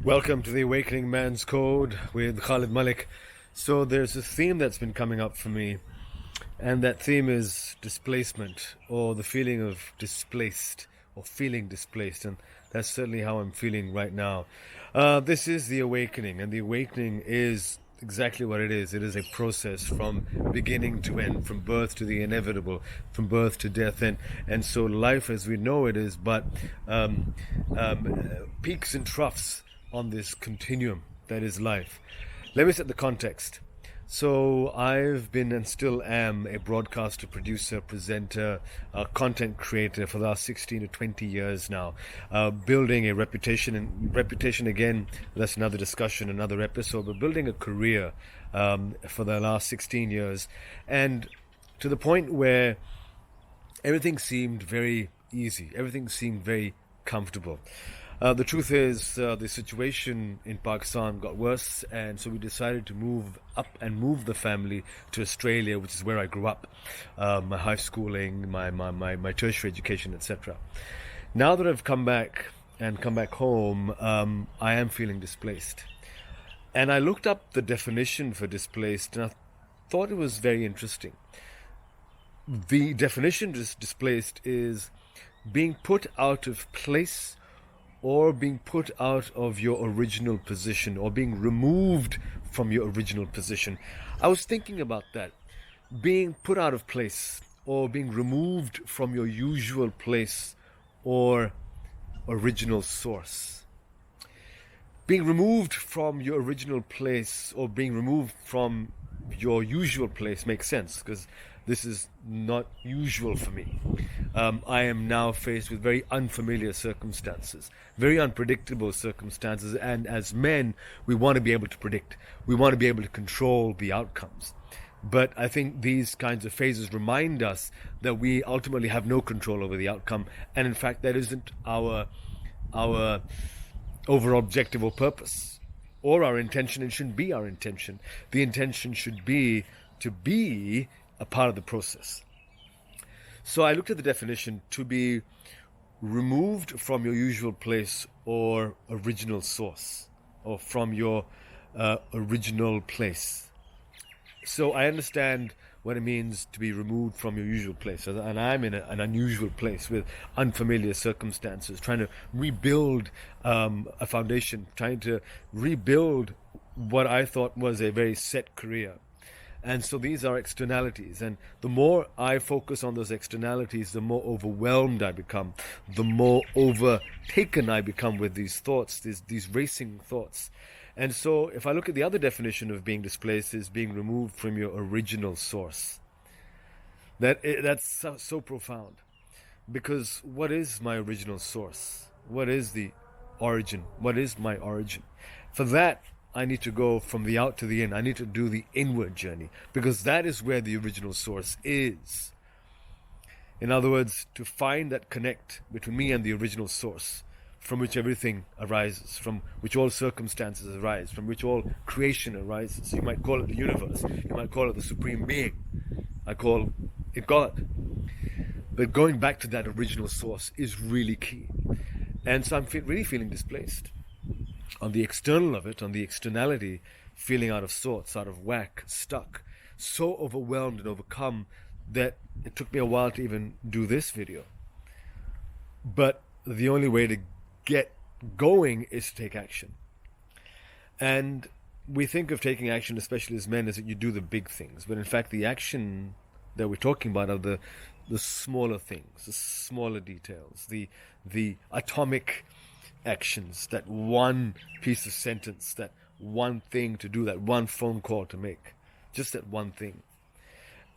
Welcome to the Awakening Man's Code with Khalid Malik. So there's a theme that's been coming up for me, and that theme is displacement, or the feeling of displaced, or feeling displaced, and that's certainly how I'm feeling right now. This is the awakening, and the awakening is exactly what it is. It is a process from beginning to end, from birth to the inevitable, from birth to death, and so life as we know it is but peaks and troughs on this continuum that is life. Let me set the context. So I've been and still am a broadcaster, producer, presenter, content creator for the last 16 to 20 years now, building a reputation, and reputation again, that's another discussion, another episode, but building a career for the last 16 years, and to the point where everything seemed very easy, everything seemed very comfortable. The truth is, the situation in Pakistan got worse, and so we decided to move up and move the family to Australia, which is where I grew up, my high schooling, my tertiary education, etc. Now that I've come back home, I am feeling displaced. And I looked up the definition for displaced, and I thought it was very interesting. The definition of displaced is being put out of place, or being put out of your original position, or being removed from your original position. I was thinking about that. Being put out of place, or being removed from your usual place or original source. Being removed from your original place, or being removed from your usual place makes sense, because this is not usual for me. I am now faced with very unfamiliar circumstances, very unpredictable circumstances, and as men, we want to be able to predict. We want to be able to control the outcomes. But I think these kinds of phases remind us that we ultimately have no control over the outcome, and in fact, that isn't our overall objective or purpose, or our intention. It shouldn't be our intention. The intention should be to be a part of the process. So I looked at the definition: to be removed from your usual place or original source, or from your original place. So I understand what it means to be removed from your usual place. And I'm in an unusual place with unfamiliar circumstances, trying to rebuild a foundation, trying to rebuild what I thought was a very set career. And so these are externalities, and the more I focus on those externalities, the more overwhelmed I become, the more overtaken I become with these thoughts, these racing thoughts. And so if I look at the other definition of being displaced, is being removed from your original source. That's so profound, because what is my original source? What is the origin? What is my origin? For that, I need to go from the out to the in. I need to do the inward journey, because that is where the original source is. In other words, to find that connect between me and the original source, from which everything arises, from which all circumstances arise, from which all creation arises. You might call it the universe. You might call it the supreme being. I call it God. But going back to that original source is really key. And so I'm really feeling displaced. On the external of it, on the externality, feeling out of sorts, out of whack, stuck, so overwhelmed and overcome that it took me a while to even do this video. But the only way to get going is to take action. And we think of taking action, especially as men, as that you do the big things. But in fact, the action that we're talking about are the smaller things, the smaller details, the atomic actions, that one piece of sentence, that one thing to do, that one phone call to make, just that one thing.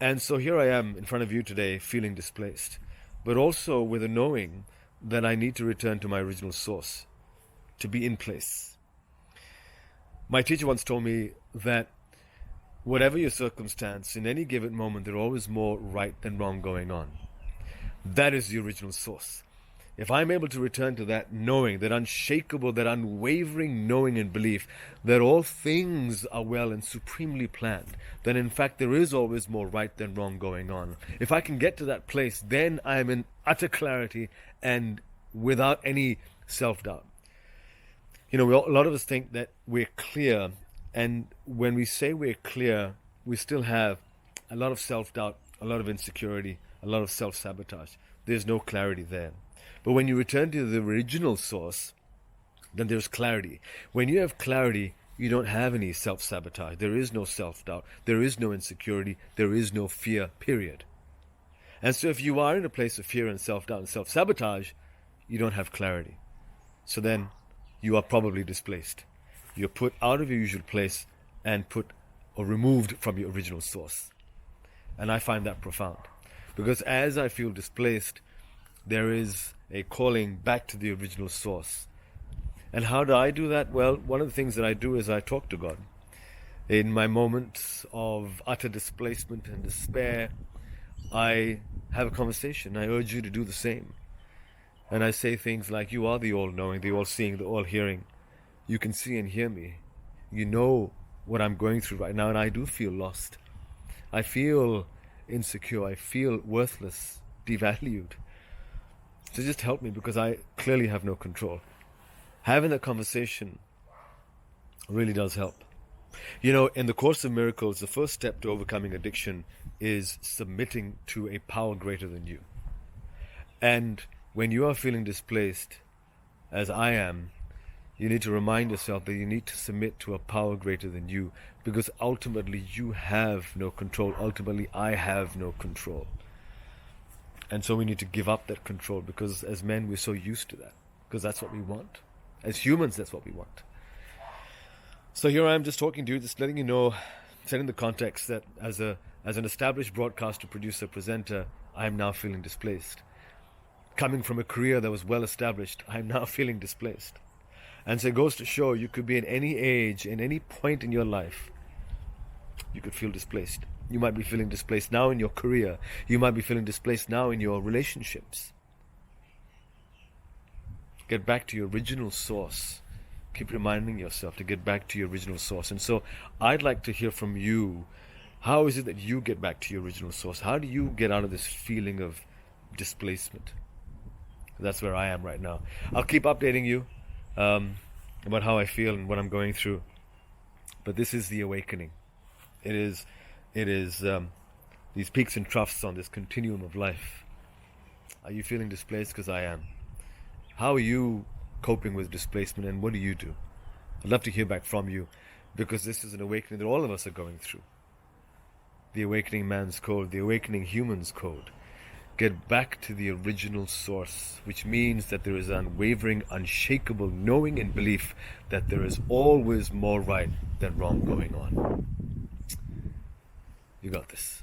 And so here I am in front of you today, feeling displaced, but also with a knowing that I need to return to my original source, to be in place. My teacher once told me that whatever your circumstance, in any given moment, there are always more right than wrong going on. That is the original source. If I'm able to return to that knowing, that unshakable, that unwavering knowing and belief that all things are well and supremely planned, then in fact there is always more right than wrong going on. If I can get to that place, then I am in utter clarity and without any self-doubt. A lot of us think that we're clear, and when we say we're clear, we still have a lot of self-doubt, a lot of insecurity, a lot of self-sabotage. There's no clarity there. But when you return to the original source, then there's clarity. When you have clarity, you don't have any self-sabotage. There is no self-doubt. There is no insecurity. There is no fear, period. And so if you are in a place of fear and self-doubt and self-sabotage, you don't have clarity. So then you are probably displaced. You're put out of your usual place and put or removed from your original source. And I find that profound. Because as I feel displaced, there is a calling back to the original source. And how do I do that? Well, one of the things that I do is I talk to God. In my moments of utter displacement and despair, I have a conversation. I urge you to do the same. And I say things like, you are the all-knowing, the all-seeing, the all-hearing. You can see and hear me. You know what I'm going through right now, and I do feel lost. I feel insecure. I feel worthless, devalued. So just help me, because I clearly have no control. Having that conversation really does help. In the Course of Miracles, the first step to overcoming addiction is submitting to a power greater than you. And when you are feeling displaced, as I am, you need to remind yourself that you need to submit to a power greater than you, because ultimately you have no control. Ultimately, I have no control. And so we need to give up that control, because as men, we're so used to that, because that's what we want. As humans, that's what we want. So here I am just talking to you, just letting you know, setting the context that as an established broadcaster, producer, presenter, I am now feeling displaced. Coming from a career that was well established, I am now feeling displaced. And so it goes to show, you could be in any age, in any point in your life, you could feel displaced. You might be feeling displaced now in your career. You might be feeling displaced now in your relationships. Get back to your original source. Keep reminding yourself to get back to your original source. And so I'd like to hear from you. How is it that you get back to your original source? How do you get out of this feeling of displacement? That's where I am right now. I'll keep updating you about how I feel and what I'm going through. But this is the awakening. It is these peaks and troughs on this continuum of life. Are you feeling displaced? Because I am. How are you coping with displacement, and what do you do? I'd love to hear back from you, because this is an awakening that all of us are going through. The awakening man's code, the awakening human's code. Get back to the original source, which means that there is unwavering, unshakable knowing and belief that there is always more right than wrong going on. You got this.